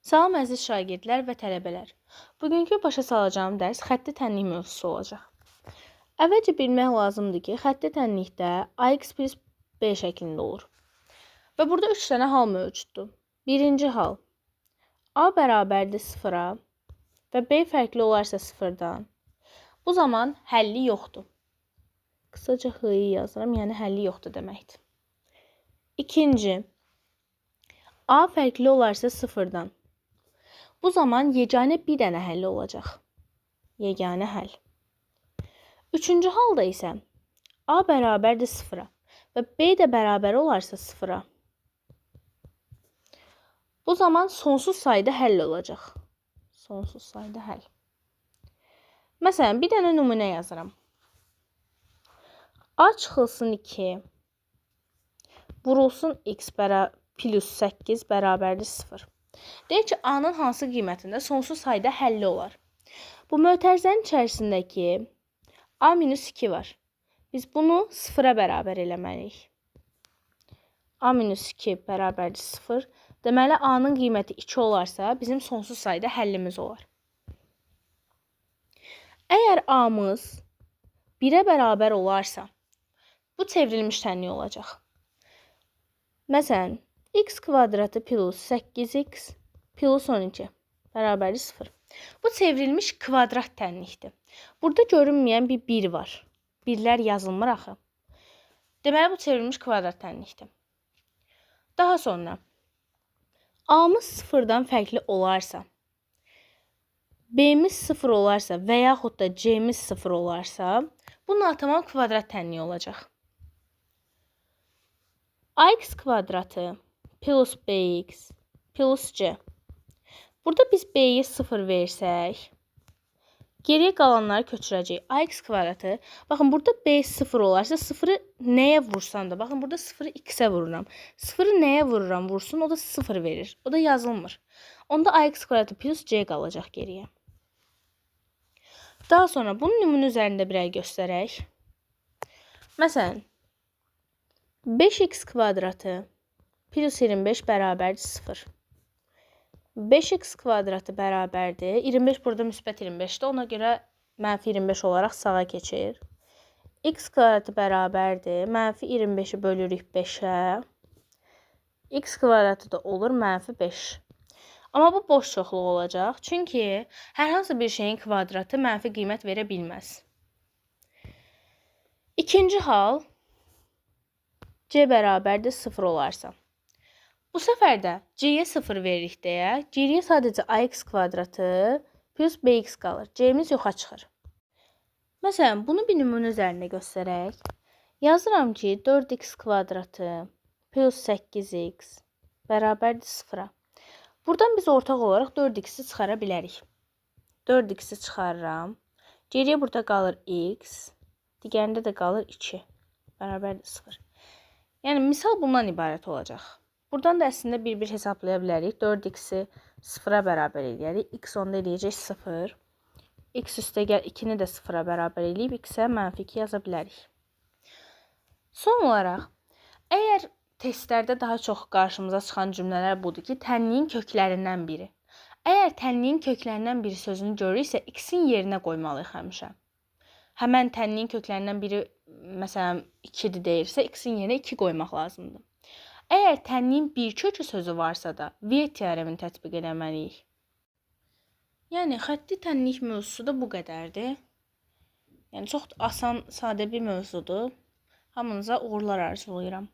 Salam əziz şagirdlər və tələbələr. Bugünkü başa salacağım dərs xətti tənlik mövzusu olacaq. Əvvəlcə bilmək lazımdır ki, xətti tənlikdə AX plus B şəklində olur. Və burada 3 dənə hal mövcuddur. Birinci hal, A bərabərdir 0-a və B fərqli olarsa 0-dan. Bu zaman həlli yoxdur. Qısaca H-yi yazıram, yəni həlli yoxdur deməkdir. İkinci, A fərqli olarsa 0-dan. Bu zaman yeganə bir dənə həll olacaq. Yeganə həll. Üçüncü halda isə A bərabərdir 0-a və B də bərabər olarsa 0-a. Bu zaman sonsuz sayda həll olacaq. Sonsuz sayda həll. Məsələn, bir dənə nümunə yazıram. A çıxılsın 2, vurulsun x plus 8 bərabərdir 0. Deyək ki, A-nın hansı qiymətində sonsuz sayda həlli olar? Bu mötərizənin içərisindəki A minus 2 var. Biz bunu 0-a bərabər eləməliyik. A minus 2 bərabərdir 0. Deməli, A-nın qiyməti 2 olarsa, bizim sonsuz sayda həllimiz olar. Əgər A-mız 1-ə bərabər olarsa, bu çevrilmiş tənlik olacaq. Məsələn, x kvadratı plus 8x plus 12 bərabərdir 0. Bu çevrilmiş kvadrat tənlikdir. Burada görünməyən bir 1 var. Birlər yazılmır axı. Deməli, bu çevrilmiş kvadrat tənlikdir. Daha sonra, A-mız 0-dan fərqli olarsa, B-miz 0 olarsa və yaxud da C-miz 0 olarsa, bu natamam kvadrat tənliyi olacaq. AX kvadratı plus BX plus C. Burada biz B-yə 0 versək, geriyə qalanları köçürəcək. AX kvadratı, baxın, burada B 0 olarsa, 0-ı nəyə vursam da, baxın, burada 0-ı x-ə vururam. 0-ı nəyə vururam, vursun, o da 0 verir. O da yazılmır. Onda AX kvadratı plus C qalacaq geriyə. Daha sonra bunun nümunə üzərində bir göstərək. Məsələn, 5x kvadratı plus 25 bərabərdir 0. 5x kvadratı bərabərdir. 25 burada müsbət 25-dir. Ona görə mənfi 25 olaraq sağa keçir. X kvadratı bərabərdir. Mənfi 25-i bölürük 5-ə. X kvadratı da olur mənfi 5. Amma bu boş çoxluq olacaq. Çünki hər hansı bir şeyin kvadratı mənfi qiymət verə bilməz. İkinci hal, C bərabərdir 0 olarsa. Bu səfər də C-yə 0 veririk deyə, geriyə sadəcə AX kvadratı plus BX qalır. C-miz yoxa çıxır. Məsələn, bunu bir nümunə üzərində göstərək. Yazıram ki, 4x kvadratı plus 8x bərabərdir 0-a. Buradan biz ortaq olaraq 4x-i çıxara bilərik. 4x-i çıxarıram. Geriyə burada qalır x, digərində də qalır 2 bərabərdir 0. Yəni, misal bundan ibarət olacaq. Buradan da əslində bir-bir hesablaya bilərik. 4x-i 0-a bərabər eləyərik. X onda eləyəcək 0. X üstə gəl 2-ni də 0-a bərabər eləyib, x-ə mənfi 2 yaza bilərik. Son olaraq, əgər testlərdə daha çox qarşımıza çıxan cümlələr budur ki, tənliyin köklərindən biri. Əgər tənliyin köklərindən biri sözünü görürüksə, x-in yerinə qoymalıyıq həmişə. Həmən tənliyin köklərindən biri, məsələn, 2-dir deyirsə, x-in yerinə 2 qoymaq lazımdır. Əgər tənliyin bir kökü sözü varsa da, Viet teoremini tətbiq eləməliyik. Yəni, xətti tənlik mövzusu da bu qədərdir. Yəni, çox asan, sadə bir mövzudur. Hamınıza uğurlar arzulayıram.